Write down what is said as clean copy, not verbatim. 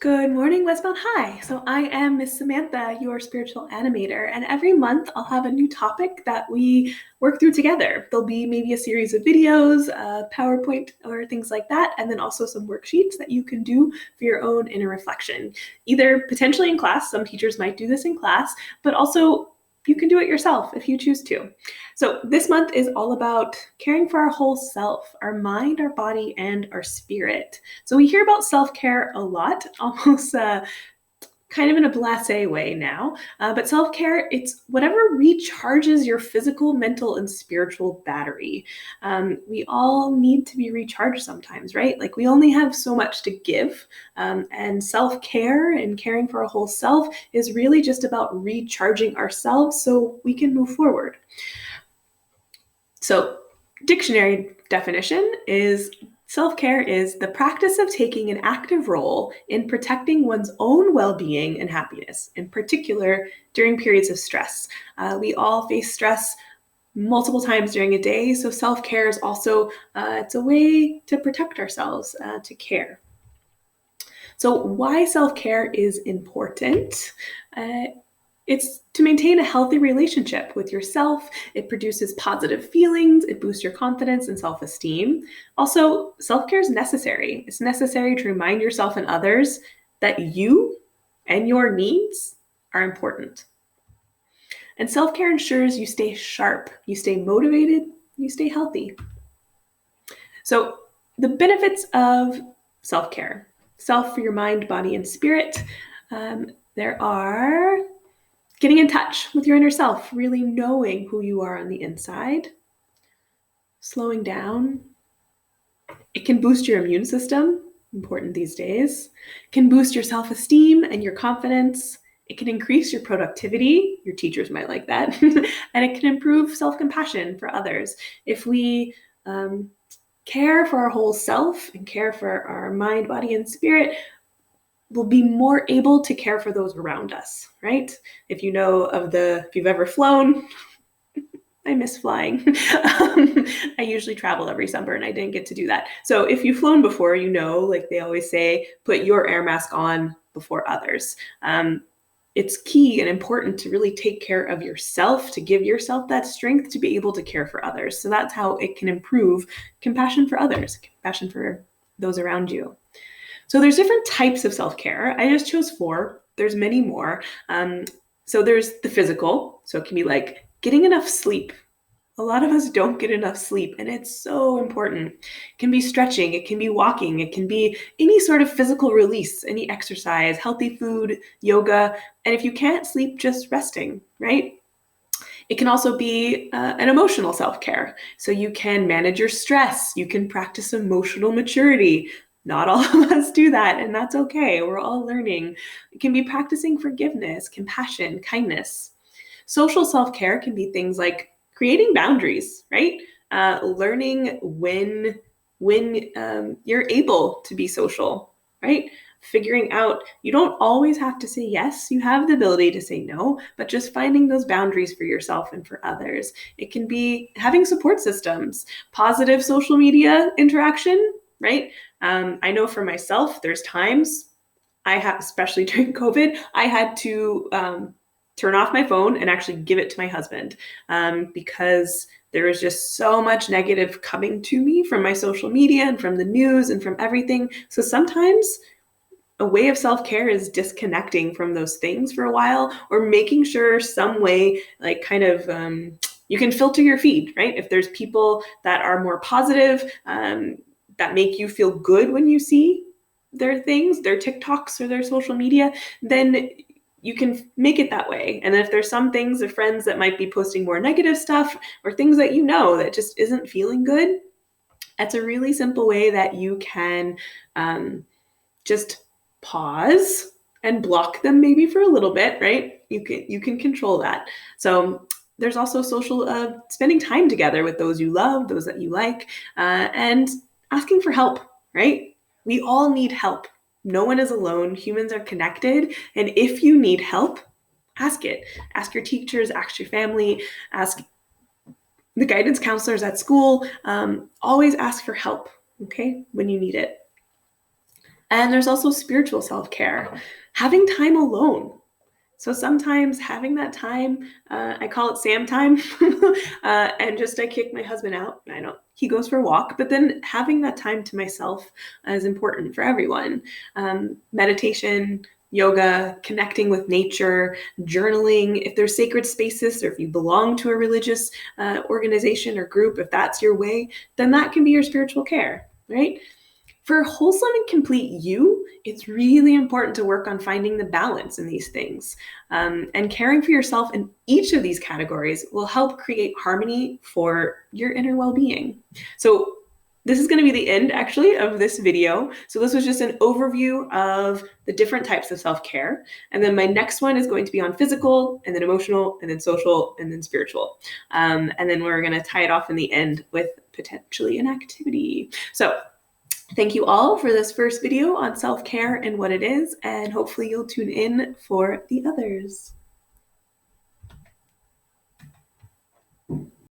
Good morning, Westbound High. So I am Miss Samantha, your spiritual animator, and every month I'll have a new topic that we work through together. There'll be maybe a series of videos, PowerPoint, or things like that, and then also some worksheets that you can do for your own inner reflection. Either potentially in class, some teachers might do this in class, but also you can do it yourself if you choose to. So this month is all about caring for our whole self, our mind, our body, and our spirit. So we hear about self-care a lot, almost kind of in a blasé way now. But self-care, it's whatever recharges your physical, mental, and spiritual battery. We all need to be recharged sometimes, right? Like we only have so much to give. And self-care and caring for a whole self is really just about recharging ourselves so we can move forward. So dictionary definition is self-care is the practice of taking an active role in protecting one's own well-being and happiness, in particular during periods of stress. We all face stress multiple times during a day, so self-care is also it's a way to protect ourselves, to care. So why self-care is important? It's to maintain a healthy relationship with yourself. It produces positive feelings. It boosts your confidence and self-esteem. Also, self-care is necessary. It's necessary to remind yourself and others that you and your needs are important. And self-care ensures you stay sharp, you stay motivated, you stay healthy. So the benefits of self-care. Self for your mind, body, and spirit. There are getting in touch with your inner self, really knowing who you are on the inside, slowing down. It can boost your immune system, important these days. It can boost your self-esteem and your confidence. It can increase your productivity. Your teachers might like that. And it can improve self-compassion for others. If we care for our whole self and care for our mind, body, and spirit, we'll be more able to care for those around us, right? If you know if you've ever flown, I miss flying. I usually travel every summer and I didn't get to do that. So if you've flown before, you know, like they always say, put your air mask on before others. It's key and important to really take care of yourself, to give yourself that strength to be able to care for others. So that's how it can improve compassion for others, compassion for those around you. So there's different types of self-care. I just chose 4. There's many more. So there's the physical. So it can be like getting enough sleep. A lot of us don't get enough sleep, and it's so important. It can be stretching, it can be walking, it can be any sort of physical release, any exercise, healthy food, yoga, and if you can't sleep, just resting, right? It can also be an emotional self-care. So you can manage your stress, you can practice emotional maturity. Not all of us do that, and that's okay. We're all learning. It can be practicing forgiveness, compassion, kindness. Social self-care can be things like creating boundaries, right? Learning when you're able to be social, right? Figuring out you don't always have to say yes. You have the ability to say no, but just finding those boundaries for yourself and for others. It can be having support systems, positive social media interaction, right? I know for myself, there's times I have, especially during COVID, I had to turn off my phone and actually give it to my husband because there was just so much negative coming to me from my social media and from the news and from everything. So sometimes a way of self-care is disconnecting from those things for a while, or making sure some way, like kind of, you can filter your feed, right? If there's people that are more positive, that make you feel good when you see their things, their TikToks or their social media, then you can make it that way. And if there's some things or friends that might be posting more negative stuff or things that you know that just isn't feeling good, that's a really simple way that you can just pause and block them maybe for a little bit, right? You can control that. So there's also social spending time together with those you love, those that you like, and asking for help, right? We all need help. No one is alone. Humans are connected. And if you need help, ask it. Ask your teachers, ask your family, ask the guidance counselors at school. Always ask for help, okay, when you need it. And there's also spiritual self-care, having time alone. So sometimes having that time, I call it Sam time, and just I kick my husband out. I know he goes for a walk, but then having that time to myself is important for everyone. Meditation, yoga, connecting with nature, journaling. If there's sacred spaces, or if you belong to a religious organization or group, if that's your way, then that can be your spiritual care, right? For wholesome and complete you, it's really important to work on finding the balance in these things. And caring for yourself in each of these categories will help create harmony for your inner well-being. So this is going to be the end, actually, of this video. So this was just an overview of the different types of self-care. And then my next one is going to be on physical, and then emotional, and then social, and then spiritual. And then we're going to tie it off in the end with potentially an activity. So thank you all for this first video on self-care and what it is, and hopefully you'll tune in for the others.